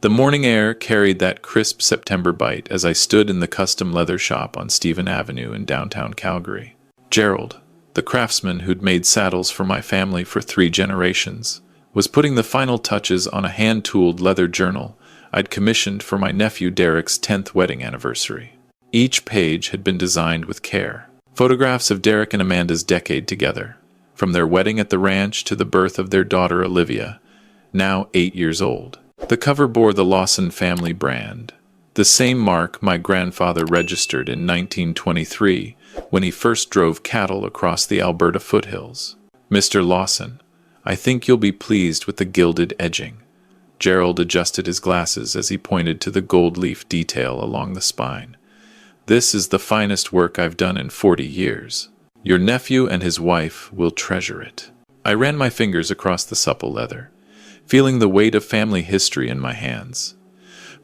The morning air carried that crisp September bite as I stood in the custom leather shop on Stephen Avenue in downtown Calgary. Gerald, the craftsman who'd made saddles for my family for 3 generations, was putting the final touches on a hand-tooled leather journal I'd commissioned for my nephew Derek's 10th wedding anniversary. Each page had been designed with care. Photographs of Derek and Amanda's decade together, from their wedding at the ranch to the birth of their daughter Olivia, now 8 years old. The cover bore the Lawson family brand, the same mark my grandfather registered in 1923 when he first drove cattle across the Alberta foothills. "Mr. Lawson, I think you'll be pleased with the gilded edging." Gerald adjusted his glasses as he pointed to the gold leaf detail along the spine. "This is the finest work I've done in 40 years. Your nephew and his wife will treasure it." I ran my fingers across the supple leather, feeling the weight of family history in my hands.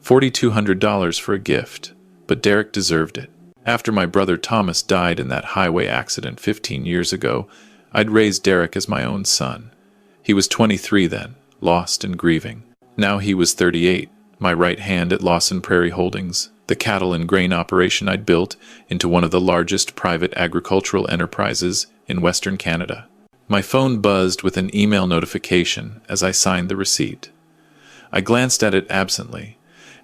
$4,200 for a gift, but Derek deserved it. After my brother Thomas died in that highway accident 15 years ago, I'd raised Derek as my own son. He was 23 then, lost and grieving. Now he was 38, my right hand at Lawson Prairie Holdings, the cattle and grain operation I'd built into one of the largest private agricultural enterprises in Western Canada. My phone buzzed with an email notification as I signed the receipt. I glanced at it absently,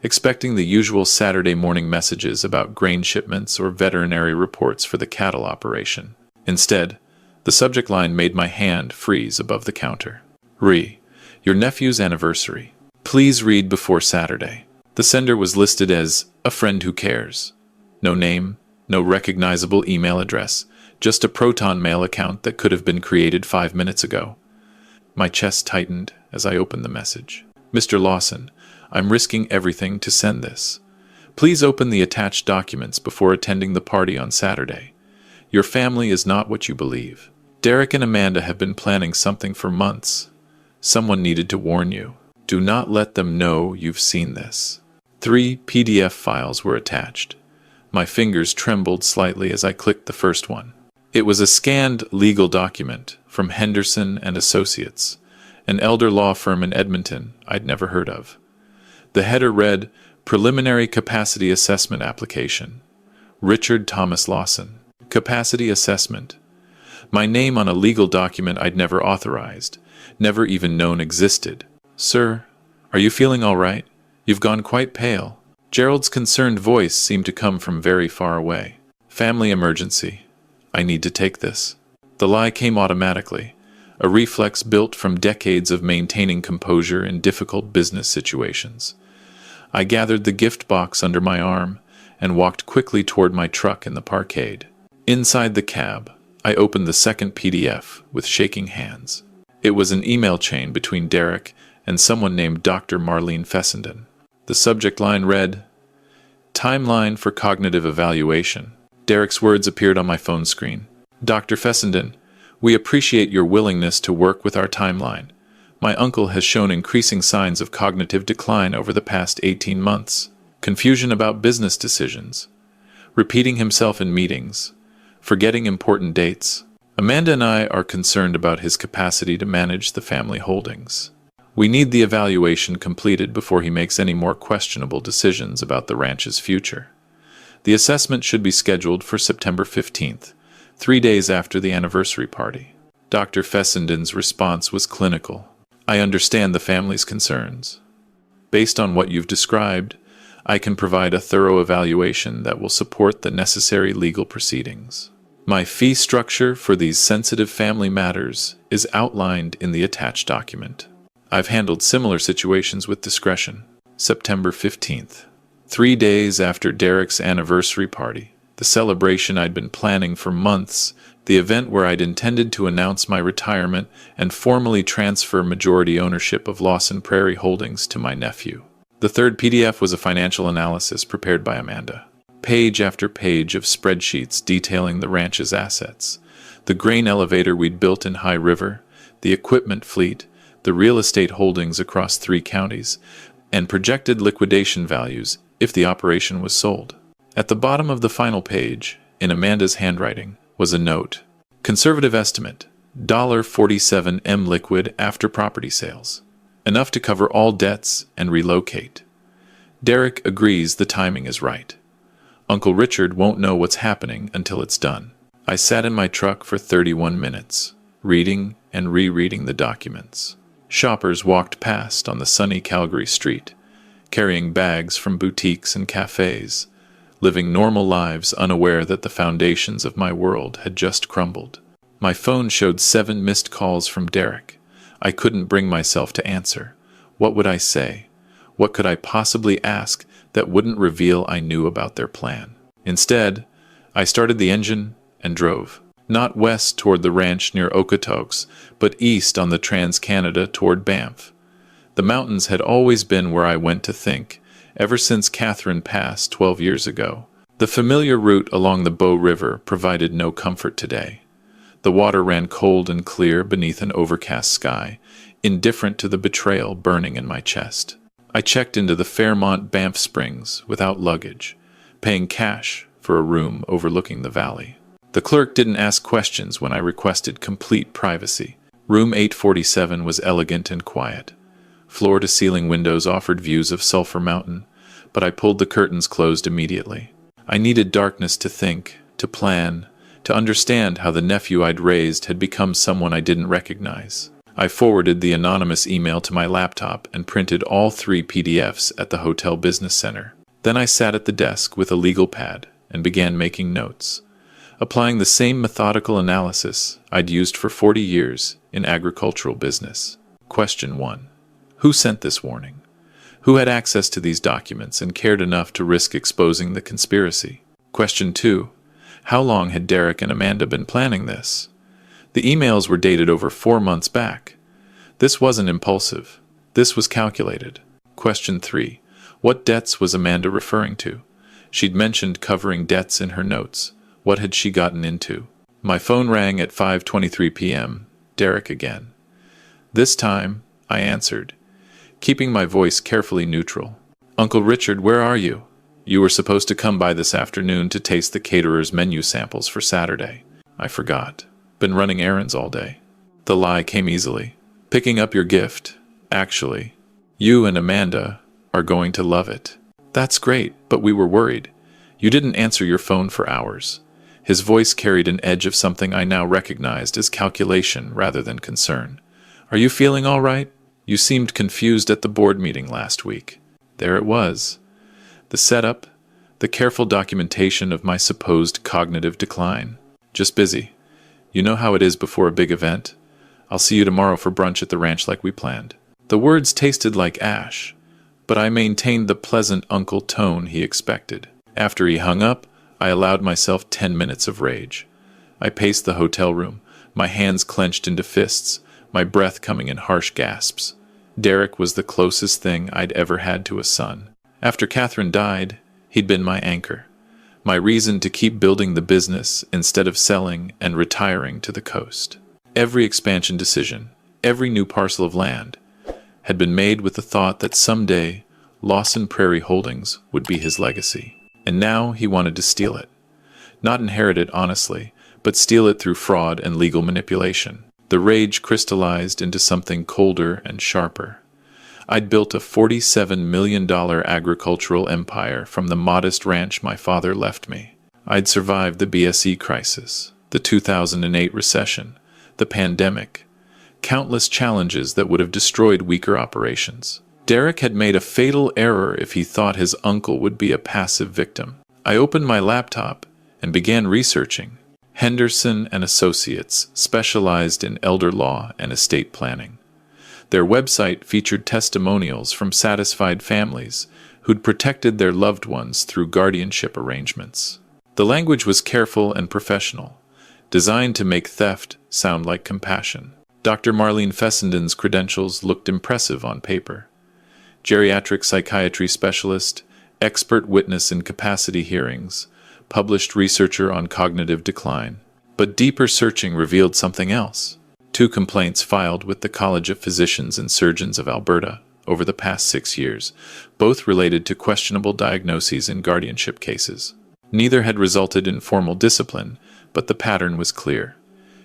expecting the usual Saturday morning messages about grain shipments or veterinary reports for the cattle operation. Instead, the subject line made my hand freeze above the counter. Your nephew's anniversary. Please read before Saturday. The sender was listed as a friend who cares. No name, no recognizable email address, just a Proton Mail account that could have been created 5 minutes ago. My chest tightened as I opened the message. "Mr. Lawson, I'm risking everything to send this. Please open the attached documents before attending the party on Saturday. Your family is not what you believe. Derek and Amanda have been planning something for months. Someone needed to warn you. Do not let them know you've seen this." 3 PDF files were attached. My fingers trembled slightly as I clicked the first one. It was a scanned legal document from Henderson and Associates, an elder law firm in Edmonton I'd never heard of. The header read, "Preliminary Capacity Assessment Application. Richard Thomas Lawson. Capacity Assessment." My name on a legal document I'd never authorized, never even known existed. "Sir, are you feeling all right? You've gone quite pale." Gerald's concerned voice seemed to come from very far away. "Family emergency. I need to take this." The lie came automatically, a reflex built from decades of maintaining composure in difficult business situations. I gathered the gift box under my arm and walked quickly toward my truck in the parkade. Inside the cab, I opened the second PDF with shaking hands. It was an email chain between Derek and someone named Dr. Marlene Fessenden. The subject line read, "Timeline for Cognitive Evaluation." Derek's words appeared on my phone screen. "Dr. Fessenden, we appreciate your willingness to work with our timeline. My uncle has shown increasing signs of cognitive decline over the past 18 months. Confusion about business decisions. Repeating himself in meetings. Forgetting important dates. Amanda and I are concerned about his capacity to manage the family holdings. We need the evaluation completed before he makes any more questionable decisions about the ranch's future. The assessment should be scheduled for September 15th, 3 days after the anniversary party." Dr. Fessenden's response was clinical. "I understand the family's concerns. Based on what you've described, I can provide a thorough evaluation that will support the necessary legal proceedings. My fee structure for these sensitive family matters is outlined in the attached document. I've handled similar situations with discretion." September 15th. 3 days after Derek's anniversary party, the celebration I'd been planning for months, the event where I'd intended to announce my retirement and formally transfer majority ownership of Lawson Prairie Holdings to my nephew. The third PDF was a financial analysis prepared by Amanda. Page after page of spreadsheets detailing the ranch's assets, the grain elevator we'd built in High River, the equipment fleet, the real estate holdings across 3 counties, and projected liquidation values if the operation was sold. At the bottom of the final page, in Amanda's handwriting, was a note. Conservative estimate, $47 M liquid after property sales. Enough to cover all debts and relocate. Derek agrees the timing is right. Uncle Richard won't know what's happening until it's done. I sat in my truck for 31 minutes, reading and rereading the documents. Shoppers walked past on the sunny Calgary street, carrying bags from boutiques and cafes, living normal lives unaware that the foundations of my world had just crumbled. My phone showed 7 missed calls from Derek. I couldn't bring myself to answer. What would I say? What could I possibly ask that wouldn't reveal I knew about their plan? Instead, I started the engine and drove. Not west toward the ranch near Okotoks, but east on the Trans-Canada toward Banff. The mountains had always been where I went to think, ever since Catherine passed 12 years ago. The familiar route along the Bow River provided no comfort today. The water ran cold and clear beneath an overcast sky, indifferent to the betrayal burning in my chest. I checked into the Fairmont Banff Springs without luggage, paying cash for a room overlooking the valley. The clerk didn't ask questions when I requested complete privacy. Room 847 was elegant and quiet. Floor-to-ceiling windows offered views of Sulphur Mountain, but I pulled the curtains closed immediately. I needed darkness to think, to plan, to understand how the nephew I'd raised had become someone I didn't recognize. I forwarded the anonymous email to my laptop and printed all 3 PDFs at the hotel business center. Then I sat at the desk with a legal pad and began making notes, applying the same methodical analysis I'd used for 40 years in agricultural business. Question 1. Who sent this warning? Who had access to these documents and cared enough to risk exposing the conspiracy? Question 2. How long had Derek and Amanda been planning this? The emails were dated over 4 months back. This wasn't impulsive. This was calculated. Question 3. What debts was Amanda referring to? She'd mentioned covering debts in her notes. What had she gotten into? My phone rang at 5:23 p.m. Derek again. This time, I answered, keeping my voice carefully neutral. Uncle Richard, where are you? You were supposed to come by this afternoon to taste the caterer's menu samples for Saturday. I forgot. Been running errands all day. The lie came easily. Picking up your gift. Actually, you and Amanda are going to love it. That's great, but we were worried. You didn't answer your phone for hours. His voice carried an edge of something I now recognized as calculation rather than concern. Are you feeling all right? You seemed confused at the board meeting last week. There it was. The setup, the careful documentation of my supposed cognitive decline. Just busy. You know how it is before a big event. I'll see you tomorrow for brunch at the ranch like we planned. The words tasted like ash, but I maintained the pleasant uncle tone he expected. After he hung up, I allowed myself 10 minutes of rage. I paced the hotel room, my hands clenched into fists, my breath coming in harsh gasps. Derek was the closest thing I'd ever had to a son. After Catherine died, he'd been my anchor, my reason to keep building the business instead of selling and retiring to the coast. Every expansion decision, every new parcel of land, had been made with the thought that someday Lawson Prairie Holdings would be his legacy. And now he wanted to steal it. Not inherit it honestly, but steal it through fraud and legal manipulation. The rage crystallized into something colder and sharper. I'd built a $47 million agricultural empire from the modest ranch my father left me. I'd survived the BSE crisis, the 2008 recession, the pandemic, countless challenges that would have destroyed weaker operations. Derek had made a fatal error if he thought his uncle would be a passive victim. I opened my laptop and began researching. Henderson and Associates specialized in elder law and estate planning. Their website featured testimonials from satisfied families who'd protected their loved ones through guardianship arrangements. The language was careful and professional, designed to make theft sound like compassion. Dr. Marlene Fessenden's credentials looked impressive on paper. Geriatric psychiatry specialist, expert witness in capacity hearings, published researcher on cognitive decline. But deeper searching revealed something else. 2 complaints filed with the College of Physicians and Surgeons of Alberta over the past 6 years, both related to questionable diagnoses in guardianship cases. Neither had resulted in formal discipline, but the pattern was clear.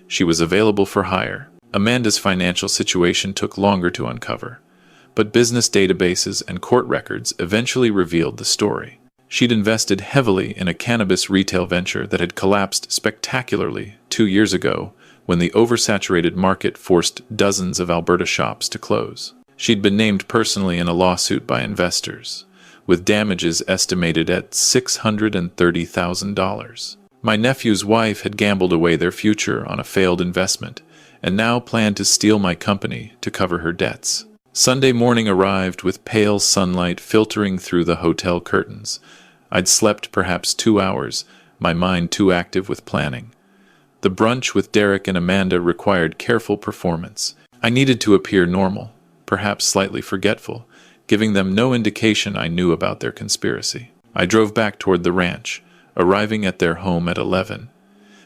She was available for hire. Amanda's financial situation took longer to uncover, But business databases and court records eventually revealed the story. She'd invested heavily in a cannabis retail venture that had collapsed spectacularly 2 years ago when the oversaturated market forced dozens of Alberta shops to close. She'd been named personally in a lawsuit by investors, with damages estimated at $630,000. My nephew's wife had gambled away their future on a failed investment and now planned to steal my company to cover her debts. Sunday morning arrived with pale sunlight filtering through the hotel curtains. I'd slept perhaps 2 hours, my mind too active with planning. The brunch with Derek and Amanda required careful performance. I needed to appear normal, perhaps slightly forgetful, giving them no indication I knew about their conspiracy. I drove back toward the ranch, arriving at their home at 11.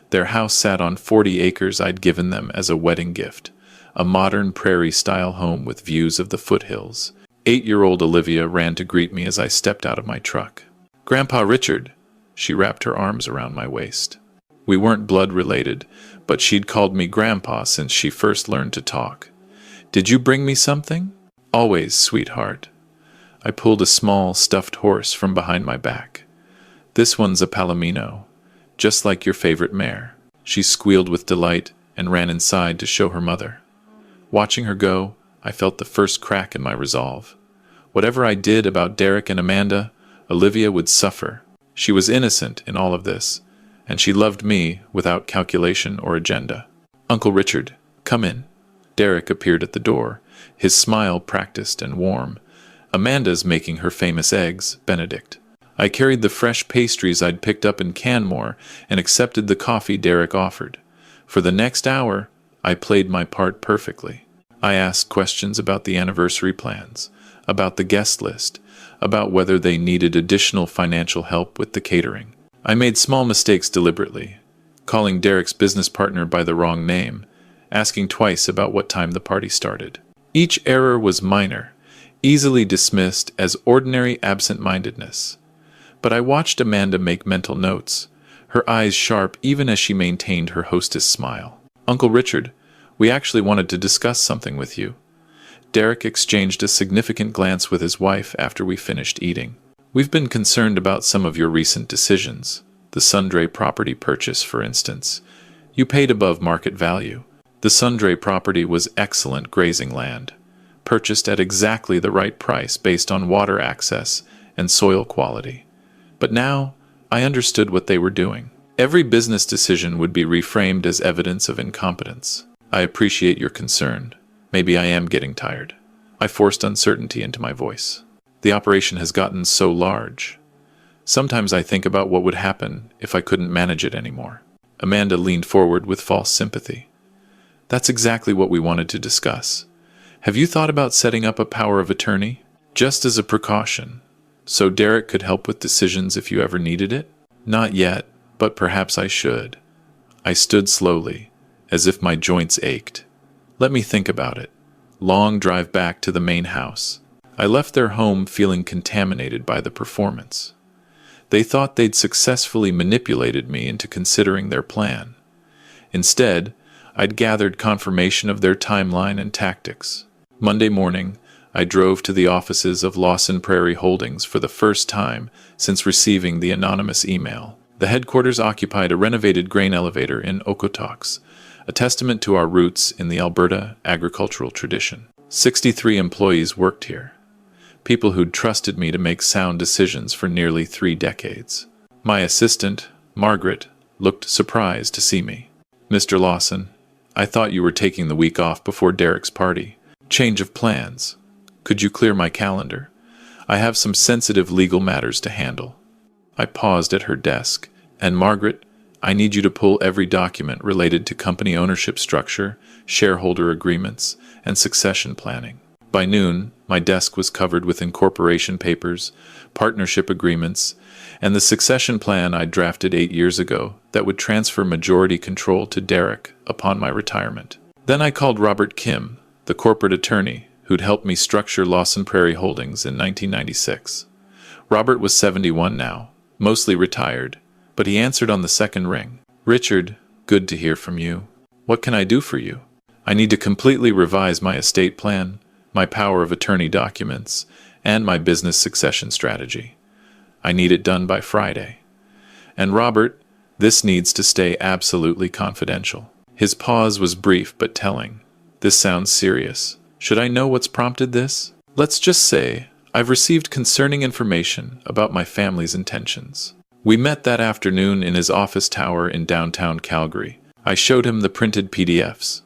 Their house sat on 40 acres I'd given them as a wedding gift, a modern prairie-style home with views of the foothills. 8-year-old Olivia ran to greet me as I stepped out of my truck. "Grandpa Richard," she wrapped her arms around my waist. We weren't blood-related, but she'd called me Grandpa since she first learned to talk. "Did you bring me something?" "Always, sweetheart." I pulled a small, stuffed horse from behind my back. "This one's a Palomino, just like your favorite mare." She squealed with delight and ran inside to show her mother. Watching her go, I felt the first crack in my resolve. Whatever I did about Derek and Amanda, Olivia would suffer. She was innocent in all of this, and she loved me without calculation or agenda. "Uncle Richard, come in." Derek appeared at the door, his smile practiced and warm. "Amanda's making her famous eggs, Benedict." I carried the fresh pastries I'd picked up in Canmore and accepted the coffee Derek offered. For the next hour, I played my part perfectly. I asked questions about the anniversary plans, about the guest list, about whether they needed additional financial help with the catering. I made small mistakes deliberately, calling Derek's business partner by the wrong name, asking twice about what time the party started. Each error was minor, easily dismissed as ordinary absent-mindedness. But I watched Amanda make mental notes, her eyes sharp even as she maintained her hostess smile. "Uncle Richard, we actually wanted to discuss something with you." Derek exchanged a significant glance with his wife after we finished eating. "We've been concerned about some of your recent decisions, the Sundre property purchase, for instance. You paid above market value. The Sundre property was excellent grazing land, purchased at exactly the right price based on water access and soil quality. But now, I understood what they were doing. Every business decision would be reframed as evidence of incompetence. I appreciate your concern. Maybe I am getting tired." I forced uncertainty into my voice. "The operation has gotten so large. Sometimes I think about what would happen if I couldn't manage it anymore." Amanda leaned forward with false sympathy. "That's exactly what we wanted to discuss. Have you thought about setting up a power of attorney? Just as a precaution, so Derek could help with decisions if you ever needed it?" "Not yet, but perhaps I should." I stood slowly, as if my joints ached. "Let me think about it." Long drive back to the main house. I left their home feeling contaminated by the performance. They thought they'd successfully manipulated me into considering their plan. Instead, I'd gathered confirmation of their timeline and tactics. Monday morning, I drove to the offices of Lawson Prairie Holdings for the first time since receiving the anonymous email. The headquarters occupied a renovated grain elevator in Okotoks, a testament to our roots in the Alberta agricultural tradition. 63 employees worked here, people who'd trusted me to make sound decisions for nearly 3 decades. My assistant, Margaret, looked surprised to see me. "Mr. Lawson, I thought you were taking the week off before Derek's party. Change of plans. Could you clear my calendar? I have some sensitive legal matters to handle." I paused at her desk, and Margaret, I need you to pull every document related to company ownership structure, shareholder agreements, and succession planning. By noon, my desk was covered with incorporation papers, partnership agreements, and the succession plan I drafted 8 years ago that would transfer majority control to Derek upon my retirement. Then I called Robert Kim, the corporate attorney who'd helped me structure Lawson Prairie Holdings in 1996. Robert was 71 now, mostly retired, but he answered on the second ring. "Richard, good to hear from you. What can I do for you?" "I need to completely revise my estate plan. my power of attorney documents, and my business succession strategy. I need it done by Friday. And Robert, this needs to stay absolutely confidential. His pause was brief but telling. This sounds serious. Should I know what's prompted this? Let's just say I've received concerning information about my family's intentions. We met that afternoon in his office tower in downtown Calgary. I showed him the printed PDFs,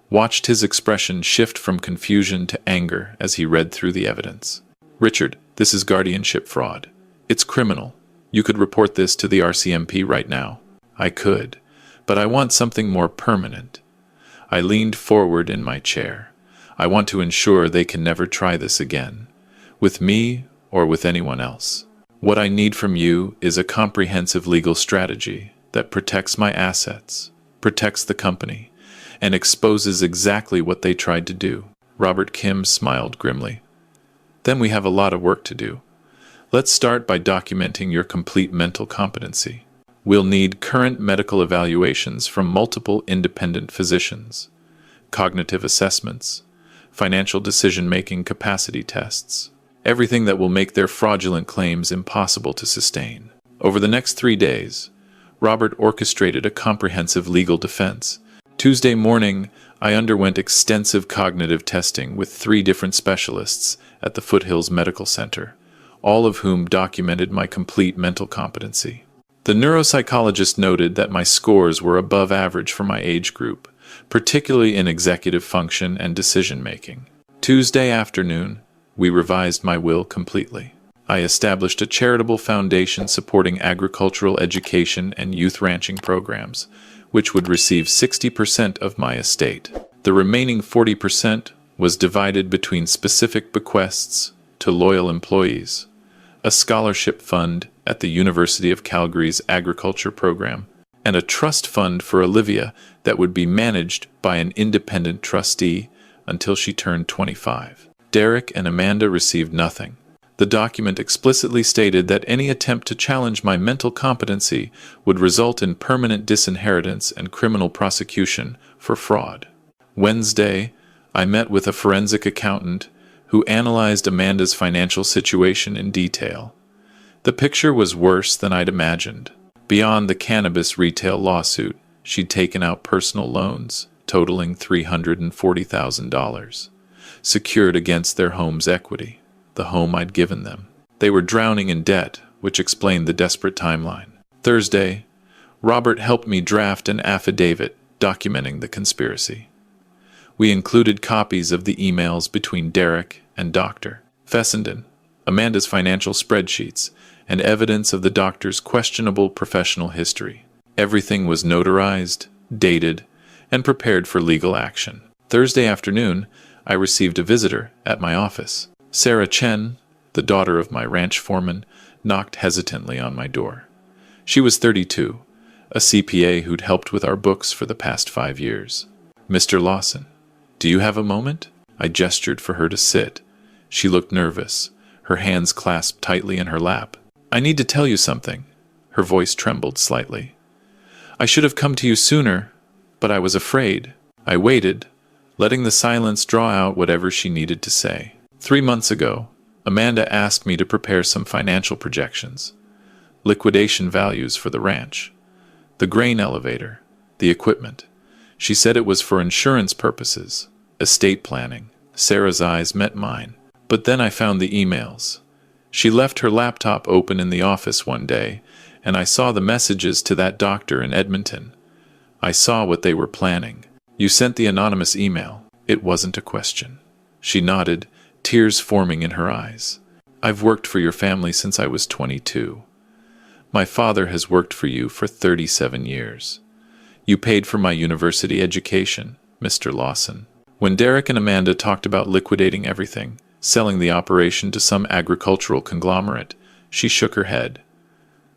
watched his expression shift from confusion to anger as he read through the evidence. Richard, this is guardianship fraud. It's criminal. You could report this to the RCMP right now. I could, but I want something more permanent. I leaned forward in my chair. I want to ensure they can never try this again, with me or with anyone else. What I need from you is a comprehensive legal strategy that protects my assets, protects the company, and exposes exactly what they tried to do. Robert Kim smiled grimly. Then we have a lot of work to do. Let's start by documenting your complete mental competency. We'll need current medical evaluations from multiple independent physicians, cognitive assessments, financial decision-making capacity tests, everything that will make their fraudulent claims impossible to sustain. Over the next 3 days, Robert orchestrated a comprehensive legal defense. Tuesday morning, I underwent extensive cognitive testing with 3 different specialists at the Foothills Medical Center, all of whom documented my complete mental competency. The neuropsychologist noted that my scores were above average for my age group, particularly in executive function and decision-making. Tuesday afternoon, we revised my will completely. I established a charitable foundation supporting agricultural education and youth ranching programs, which would receive 60% of my estate. The remaining 40% was divided between specific bequests to loyal employees, a scholarship fund at the University of Calgary's agriculture program, and a trust fund for Olivia that would be managed by an independent trustee until she turned 25. Derek and Amanda received nothing. The document explicitly stated that any attempt to challenge my mental competency would result in permanent disinheritance and criminal prosecution for fraud. Wednesday, I met with a forensic accountant who analyzed Amanda's financial situation in detail. The picture was worse than I'd imagined. Beyond the cannabis retail lawsuit, she'd taken out personal loans totaling $340,000, secured against their home's equity, the home I'd given them. They were drowning in debt, which explained the desperate timeline. Thursday, Robert helped me draft an affidavit documenting the conspiracy. We included copies of the emails between Derek and Dr. Fessenden, Amanda's financial spreadsheets, and evidence of the doctor's questionable professional history. Everything was notarized, dated, and prepared for legal action. Thursday afternoon, I received a visitor at my office. Sarah Chen, the daughter of my ranch foreman, knocked hesitantly on my door. She was 32, a CPA who'd helped with our books for the past 5 years. "Mr. Lawson, do you have a moment?" I gestured for her to sit. She looked nervous, her hands clasped tightly in her lap. "I need to tell you something." Her voice trembled slightly. "I should have come to you sooner, but I was afraid." I waited, letting the silence draw out whatever she needed to say. 3 months ago, Amanda asked me to prepare some financial projections, liquidation values for the ranch, the grain elevator, the equipment. She said it was for insurance purposes, estate planning. Sarah's eyes met mine. But then I found the emails. She left her laptop open in the office one day, and I saw the messages to that doctor in Edmonton. I saw what they were planning. "You sent the anonymous email." It wasn't a question. She nodded, tears forming in her eyes. "I've worked for your family since I was 22. My father has worked for you for 37 years. You paid for my university education, Mr. Lawson." When Derek and Amanda talked about liquidating everything, selling the operation to some agricultural conglomerate, she shook her head.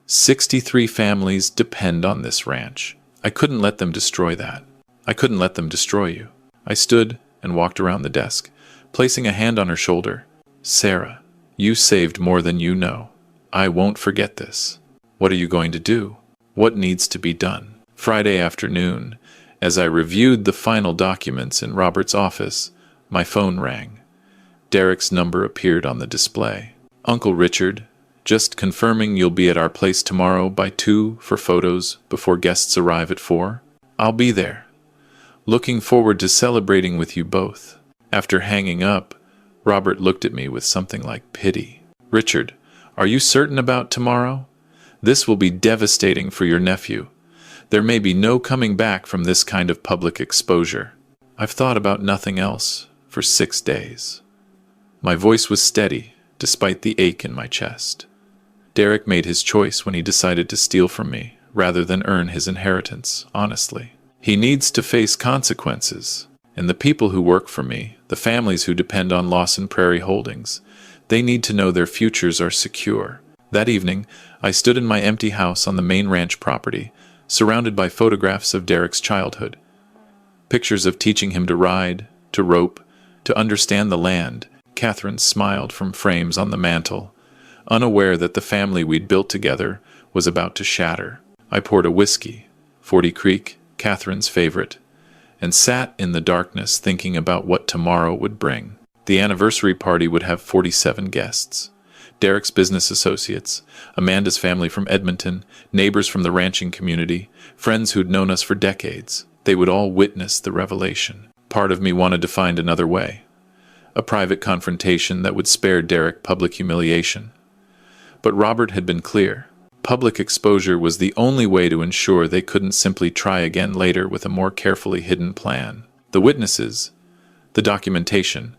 63 families depend on this ranch. I couldn't let them destroy that. I couldn't let them destroy you. I stood and walked around the desk, placing a hand on her shoulder. "Sarah, you saved more than you know. I won't forget this. What are you going to do? What needs to be done?" Friday afternoon, as I reviewed the final documents in Robert's office, my phone rang. Derek's number appeared on the display. "Uncle Richard, just confirming you'll be at our place tomorrow by 2 for photos before guests arrive at 4? I'll be there. Looking forward to celebrating with you both." After hanging up, Robert looked at me with something like pity. "Richard, are you certain about tomorrow? This will be devastating for your nephew. There may be no coming back from this kind of public exposure." "I've thought about nothing else for 6 days." My voice was steady, despite the ache in my chest. Derek made his choice when he decided to steal from me, rather than earn his inheritance, honestly. He needs to face consequences. And the people who work for me, the families who depend on Lawson Prairie Holdings, they need to know their futures are secure. That evening, I stood in my empty house on the main ranch property, surrounded by photographs of Derek's childhood. Pictures of teaching him to ride, to rope, to understand the land. Catherine smiled from frames on the mantel, unaware that the family we'd built together was about to shatter. I poured a whiskey, 40 Creek, Catherine's favorite, and sat in the darkness thinking about what tomorrow would bring. The anniversary party would have 47 guests. Derek's business associates, Amanda's family from Edmonton, neighbors from the ranching community, friends who'd known us for decades. They would all witness the revelation. Part of me wanted to find another way. A private confrontation that would spare Derek public humiliation. But Robert had been clear. Public exposure was the only way to ensure they couldn't simply try again later with a more carefully hidden plan. The witnesses, the documentation,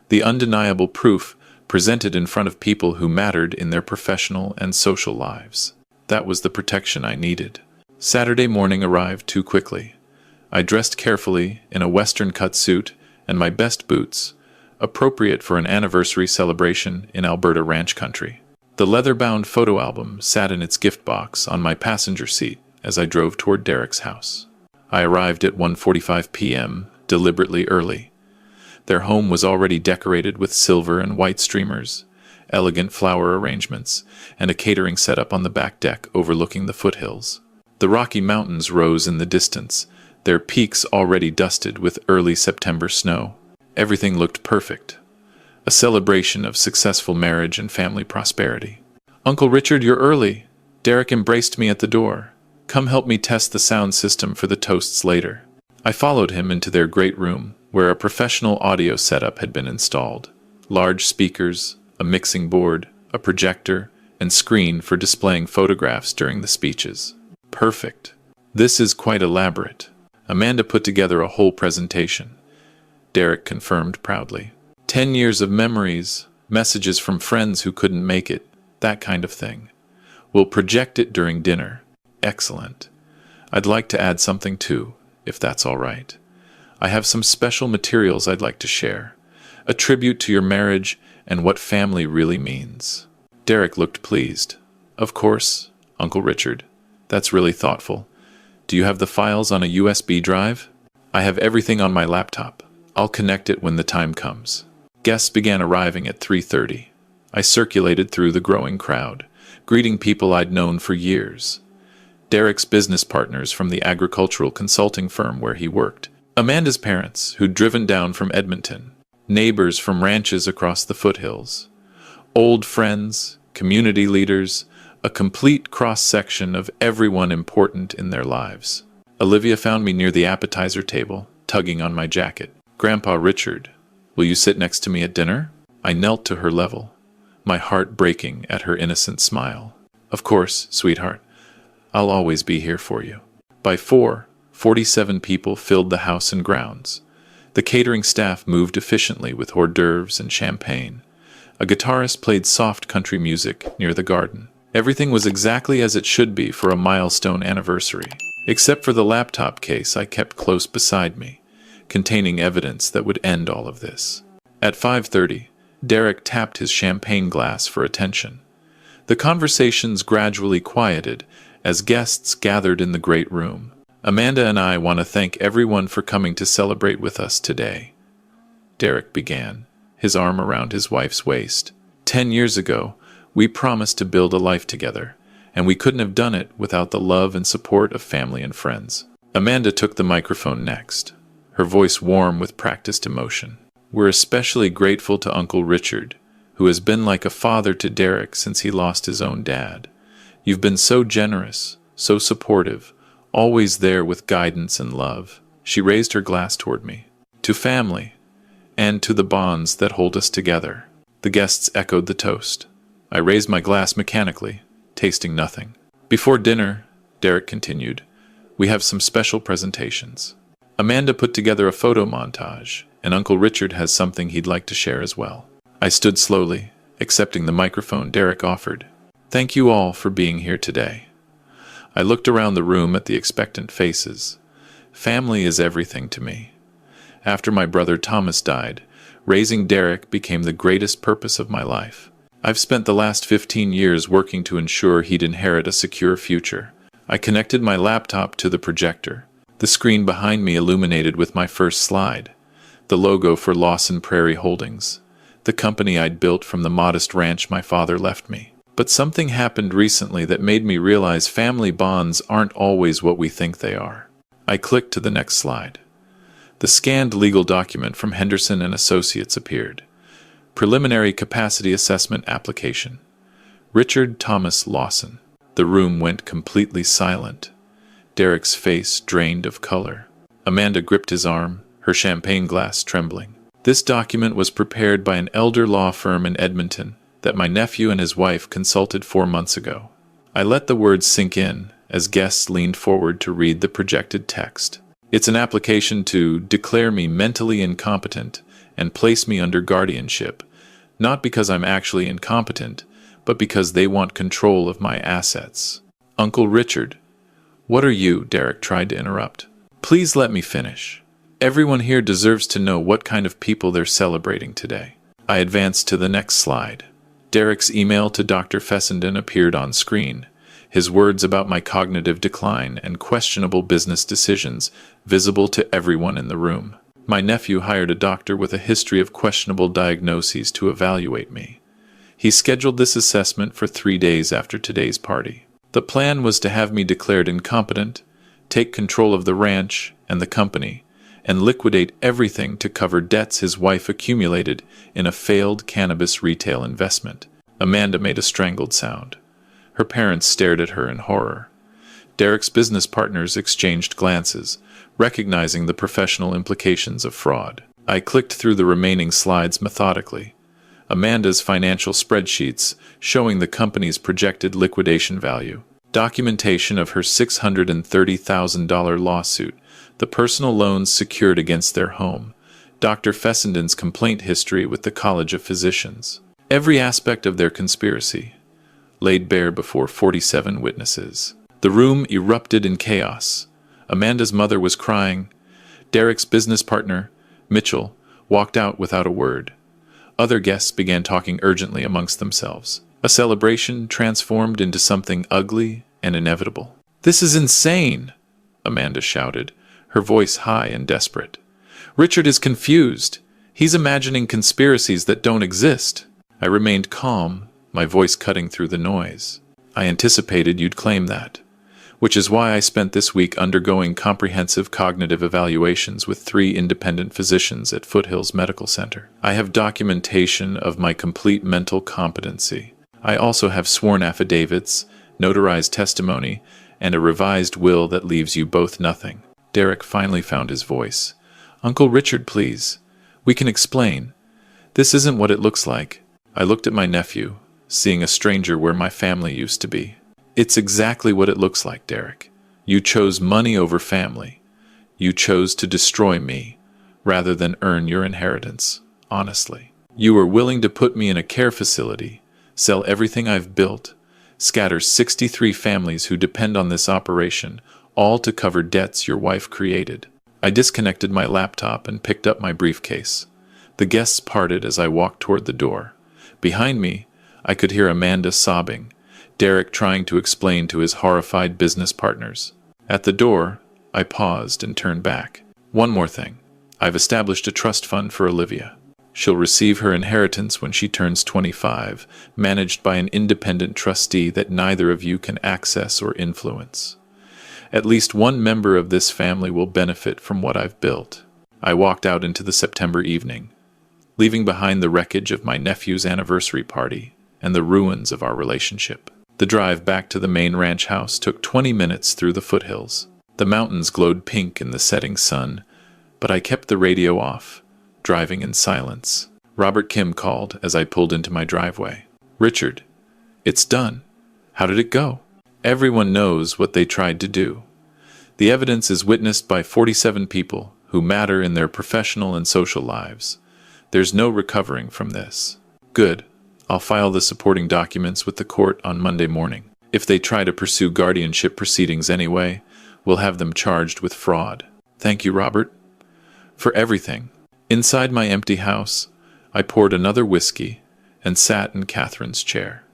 the undeniable proof presented in front of people who mattered in their professional and social lives. That was the protection I needed. Saturday morning arrived too quickly. I dressed carefully in a western-cut suit and my best boots, appropriate for an anniversary celebration in Alberta ranch country. The leather-bound photo album sat in its gift box on my passenger seat as I drove toward Derek's house. I arrived at 1:45 p.m., deliberately early. Their home was already decorated with silver and white streamers, elegant flower arrangements, and a catering setup on the back deck overlooking the foothills. The Rocky Mountains rose in the distance, their peaks already dusted with early September snow. Everything looked perfect. A celebration of successful marriage and family prosperity. "Uncle Richard, you're early." Derek embraced me at the door. "Come help me test the sound system for the toasts later." I followed him into their great room, where a professional audio setup had been installed. Large speakers, a mixing board, a projector, and screen for displaying photographs during the speeches. Perfect. "This is quite elaborate." Amanda put together a whole presentation. Derek confirmed proudly. 10 years of memories, messages from friends who couldn't make it, that kind of thing. We'll project it during dinner. Excellent. I'd like to add something too, if that's all right. I have some special materials I'd like to share. A tribute to your marriage and what family really means. Derek looked pleased. "Of course, Uncle Richard. That's really thoughtful. Do you have the files on a USB drive?" "I have everything on my laptop. I'll connect it when the time comes." Guests began arriving at 3:30. I circulated through the growing crowd, greeting people I'd known for years. Derek's business partners from the agricultural consulting firm where he worked. Amanda's parents, who'd driven down from Edmonton. Neighbors from ranches across the foothills. Old friends, community leaders, a complete cross-section of everyone important in their lives. Olivia found me near the appetizer table, tugging on my jacket. "Grandpa Richard, will you sit next to me at dinner?" I knelt to her level, my heart breaking at her innocent smile. "Of course, sweetheart. I'll always be here for you." By 4, 47 people filled the house and grounds. The catering staff moved efficiently with hors d'oeuvres and champagne. A guitarist played soft country music near the garden. Everything was exactly as it should be for a milestone anniversary, except for the laptop case I kept close beside me, containing evidence that would end all of this. At 5:30, Derek tapped his champagne glass for attention. The conversations gradually quieted as guests gathered in the great room. "Amanda and I want to thank everyone for coming to celebrate with us today," Derek began, his arm around his wife's waist. 10 years ago, we promised to build a life together, and we couldn't have done it without the love and support of family and friends. Amanda took the microphone next, her voice warm with practiced emotion. We're especially grateful to Uncle Richard, who has been like a father to Derek since he lost his own dad. You've been so generous, so supportive, always there with guidance and love." She raised her glass toward me. "To family, and to the bonds that hold us together." The guests echoed the toast. I raised my glass mechanically, tasting nothing. "Before dinner," Derek continued, "we have some special presentations. Amanda put together a photo montage, and Uncle Richard has something he'd like to share as well." I stood slowly, accepting the microphone Derek offered. "Thank you all for being here today." I looked around the room at the expectant faces. Family is everything to me. After my brother Thomas died, raising Derek became the greatest purpose of my life. I've spent the last 15 years working to ensure he'd inherit a secure future. I connected my laptop to the projector. The screen behind me illuminated with my first slide, the logo for Lawson Prairie Holdings, the company I'd built from the modest ranch my father left me. But something happened recently that made me realize family bonds aren't always what we think they are. I clicked to the next slide. The scanned legal document from Henderson and Associates appeared. Preliminary Capacity Assessment Application. Richard Thomas Lawson. The room went completely silent. Derek's face drained of color. Amanda gripped his arm, her champagne glass trembling. "This document was prepared by an elder law firm in Edmonton that my nephew and his wife consulted 4 months ago." I let the words sink in as guests leaned forward to read the projected text. "It's an application to declare me mentally incompetent and place me under guardianship, not because I'm actually incompetent, but because they want control of my assets." "Uncle Richard, what are you?" Derek tried to interrupt. "Please let me finish. Everyone here deserves to know what kind of people they're celebrating today." I advanced to the next slide. Derek's email to Dr. Fessenden appeared on screen, his words about my cognitive decline and questionable business decisions visible to everyone in the room. My nephew hired a doctor with a history of questionable diagnoses to evaluate me. He scheduled this assessment for 3 days after today's party. The plan was to have me declared incompetent, take control of the ranch and the company, and liquidate everything to cover debts his wife accumulated in a failed cannabis retail investment. Amanda made a strangled sound. Her parents stared at her in horror. Derek's business partners exchanged glances, recognizing the professional implications of fraud. I clicked through the remaining slides methodically. Amanda's financial spreadsheets showing the company's projected liquidation value, documentation of her $630,000 lawsuit, the personal loans secured against their home, Dr. Fessenden's complaint history with the College of Physicians. Every aspect of their conspiracy laid bare before 47 witnesses. The room erupted in chaos. Amanda's mother was crying. Derek's business partner, Mitchell, walked out without a word. Other guests began talking urgently amongst themselves. A celebration transformed into something ugly and inevitable. "This is insane!" Amanda shouted, her voice high and desperate. "Richard is confused. He's imagining conspiracies that don't exist." I remained calm, my voice cutting through the noise. "I anticipated you'd claim that, which is why I spent this week undergoing comprehensive cognitive evaluations with 3 independent physicians at Foothills Medical Center. I have documentation of my complete mental competency. I also have sworn affidavits, notarized testimony, and a revised will that leaves you both nothing." Derek finally found his voice. "Uncle Richard, please. We can explain. This isn't what it looks like." I looked at my nephew, seeing a stranger where my family used to be. "It's exactly what it looks like, Derek. You chose money over family. You chose to destroy me, rather than earn your inheritance, honestly. You were willing to put me in a care facility, sell everything I've built, scatter 63 families who depend on this operation, all to cover debts your wife created." I disconnected my laptop and picked up my briefcase. The guests parted as I walked toward the door. Behind me, I could hear Amanda sobbing, Derek trying to explain to his horrified business partners. At the door, I paused and turned back. "One more thing. I've established a trust fund for Olivia. She'll receive her inheritance when she turns 25, managed by an independent trustee that neither of you can access or influence. At least one member of this family will benefit from what I've built." I walked out into the September evening, leaving behind the wreckage of my nephew's anniversary party and the ruins of our relationship. The drive back to the main ranch house took 20 minutes through the foothills. The mountains glowed pink in the setting sun, but I kept the radio off, driving in silence. Robert Kim called as I pulled into my driveway. "Richard, it's done. How did it go?" Everyone knows what they tried to do. The evidence is witnessed by 47 people who matter in their professional and social lives. There's no recovering from this. Good. I'll file the supporting documents with the court on Monday morning. If they try to pursue guardianship proceedings anyway, we'll have them charged with fraud. Thank you, Robert, for everything. Inside my empty house, I poured another whiskey and sat in Catherine's chair.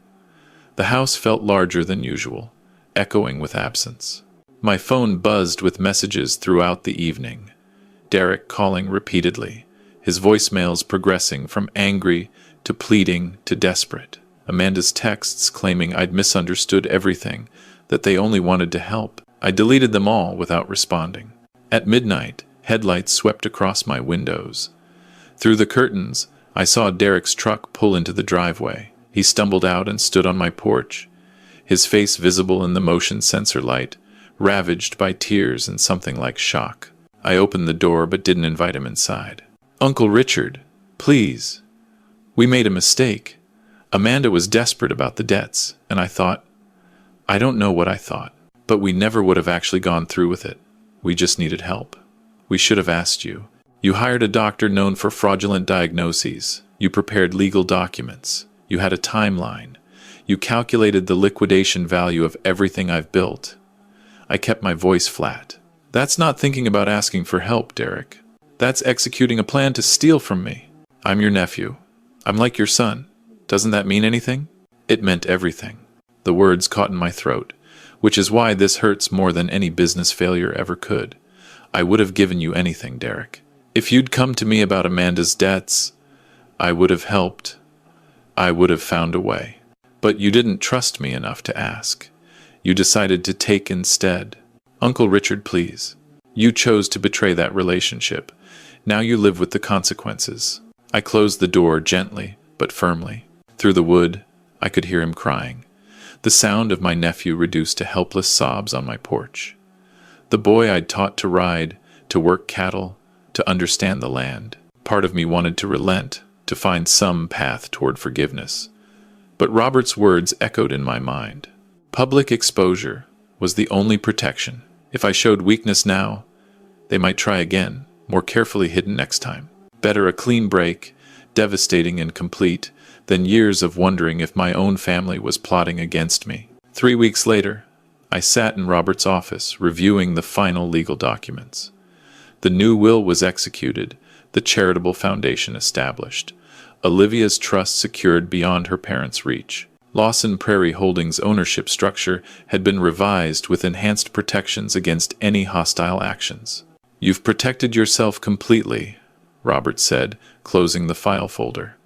The house felt larger than usual, echoing with absence. My phone buzzed with messages throughout the evening. Derek calling repeatedly, his voicemails progressing from angry to pleading to desperate. Amanda's texts claiming I'd misunderstood everything, that they only wanted to help. I deleted them all without responding. At midnight, headlights swept across my windows. Through the curtains, I saw Derek's truck pull into the driveway. He stumbled out and stood on my porch, his face visible in the motion sensor light, ravaged by tears and something like shock. I opened the door but didn't invite him inside. "Uncle Richard, please. We made a mistake. Amanda was desperate about the debts, and I don't know what I thought, but we never would have actually gone through with it. We just needed help. We should have asked you. You hired a doctor known for fraudulent diagnoses. You prepared legal documents. You had a timeline. You calculated the liquidation value of everything I've built." I kept my voice flat. "That's not thinking about asking for help, Derek. That's executing a plan to steal from me. I'm your nephew. I'm like your son. Doesn't that mean anything?" It meant everything. The words caught in my throat, which is why this hurts more than any business failure ever could. I would have given you anything, Derek. If you'd come to me about Amanda's debts, I would have helped. I would have found a way. But you didn't trust me enough to ask. You decided to take instead. Uncle Richard, please. You chose to betray that relationship. Now you live with the consequences. I closed the door gently, but firmly. Through the wood, I could hear him crying. The sound of my nephew reduced to helpless sobs on my porch. The boy I'd taught to ride, to work cattle, to understand the land. Part of me wanted to relent, to find some path toward forgiveness. But Robert's words echoed in my mind. Public exposure was the only protection. If I showed weakness now, they might try again, more carefully hidden next time. Better a clean break, devastating and complete, than years of wondering if my own family was plotting against me. 3 weeks later, I sat in Robert's office, reviewing the final legal documents. The new will was executed, the charitable foundation established. Olivia's trust secured beyond her parents' reach. Lawson Prairie Holdings' ownership structure had been revised with enhanced protections against any hostile actions. "You've protected yourself completely," Robert said, closing the file folder.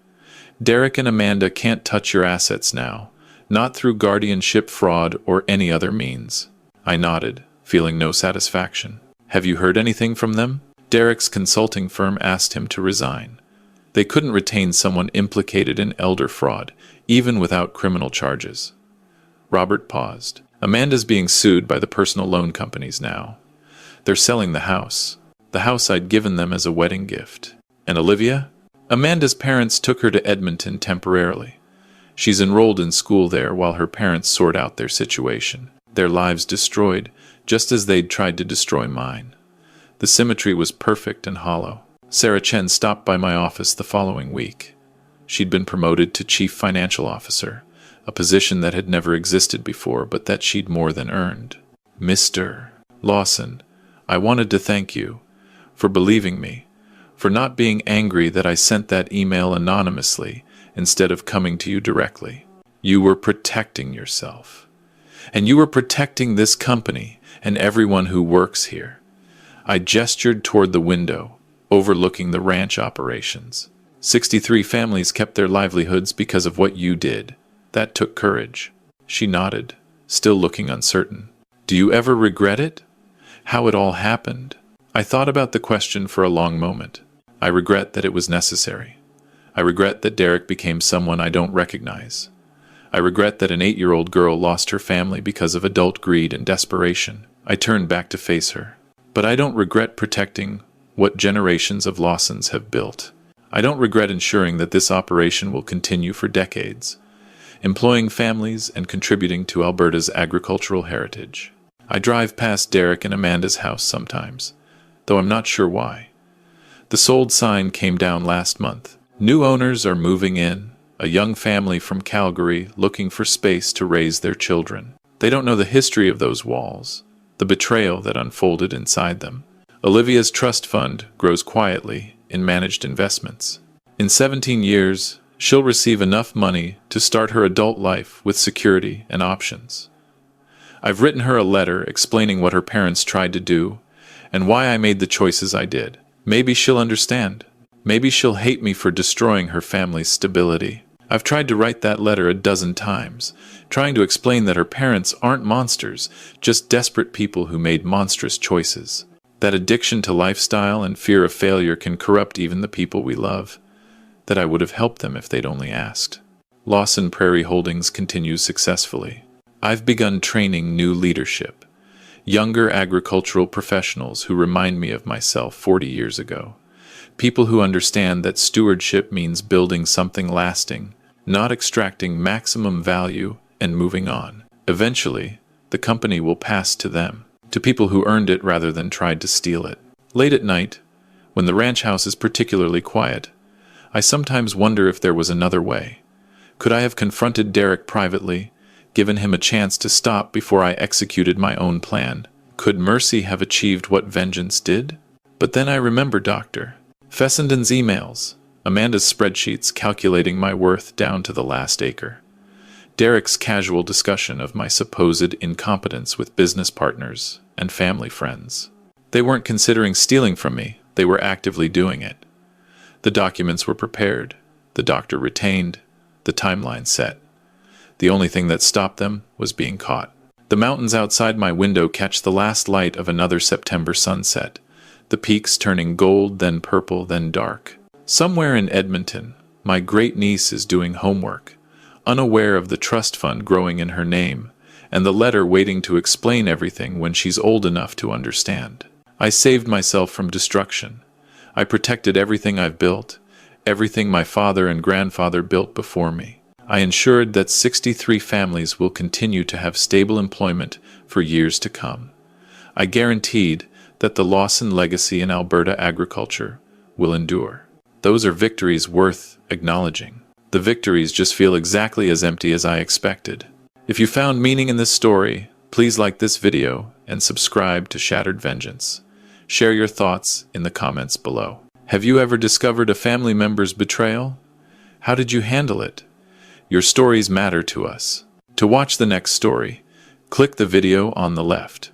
"Derek and Amanda can't touch your assets now, not through guardianship fraud or any other means." I nodded, feeling no satisfaction. "Have you heard anything from them?" Derek's consulting firm asked him to resign. They couldn't retain someone implicated in elder fraud, even without criminal charges. Robert paused. "Amanda's being sued by the personal loan companies now. They're selling the house I'd given them as a wedding gift. And Olivia? Amanda's parents took her to Edmonton temporarily. She's enrolled in school there while her parents sort out their situation. Their lives destroyed, just as they'd tried to destroy mine. The symmetry was perfect and hollow. Sarah Chen stopped by my office the following week. She'd been promoted to Chief Financial Officer, a position that had never existed before, but that she'd more than earned. "Mr. Lawson, I wanted to thank you for believing me, for not being angry that I sent that email anonymously instead of coming to you directly. You were protecting yourself. And you were protecting this company and everyone who works here." I gestured toward the window, overlooking the ranch operations. 63 families kept their livelihoods because of what you did. That took courage. She nodded, still looking uncertain. "Do you ever regret it? How it all happened?" I thought about the question for a long moment. I regret that it was necessary. I regret that Derek became someone I don't recognize. I regret that an 8-year-old girl lost her family because of adult greed and desperation. I turned back to face her. But I don't regret protecting what generations of Lawsons have built. I don't regret ensuring that this operation will continue for decades, employing families and contributing to Alberta's agricultural heritage. I drive past Derek and Amanda's house sometimes, though I'm not sure why. The sold sign came down last month. New owners are moving in, a young family from Calgary looking for space to raise their children. They don't know the history of those walls, the betrayal that unfolded inside them. Olivia's trust fund grows quietly in managed investments. In 17 years, she'll receive enough money to start her adult life with security and options. I've written her a letter explaining what her parents tried to do and why I made the choices I did. Maybe she'll understand. Maybe she'll hate me for destroying her family's stability. I've tried to write that letter a dozen times, trying to explain that her parents aren't monsters, just desperate people who made monstrous choices. That addiction to lifestyle and fear of failure can corrupt even the people we love. That I would have helped them if they'd only asked. Lawson Prairie Holdings continues successfully. I've begun training new leadership, younger agricultural professionals who remind me of myself 40 years ago. People who understand that stewardship means building something lasting, not extracting maximum value and moving on. Eventually, the company will pass to them, to people who earned it rather than tried to steal it. Late at night, when the ranch house is particularly quiet, I sometimes wonder if there was another way. Could I have confronted Derek privately, given him a chance to stop before I executed my own plan? Could mercy have achieved what vengeance did? But then I remember Dr. Fessenden's emails, Amanda's spreadsheets calculating my worth down to the last acre, Derek's casual discussion of my supposed incompetence with business partners and family friends. They weren't considering stealing from me, they were actively doing it. The documents were prepared, the doctor retained, the timeline set. The only thing that stopped them was being caught. The mountains outside my window catch the last light of another September sunset, the peaks turning gold, then purple, then dark. Somewhere in Edmonton, my great-niece is doing homework, unaware of the trust fund growing in her name, and the letter waiting to explain everything when she's old enough to understand. I saved myself from destruction. I protected everything I've built, everything my father and grandfather built before me. I ensured that 63 families will continue to have stable employment for years to come. I guaranteed that the Lawson legacy in Alberta agriculture will endure. Those are victories worth acknowledging. The victories just feel exactly as empty as I expected. If you found meaning in this story, please like this video and subscribe to Shattered Vengeance. Share your thoughts in the comments below. Have you ever discovered a family member's betrayal? How did you handle it? Your stories matter to us. To watch the next story, click the video on the left.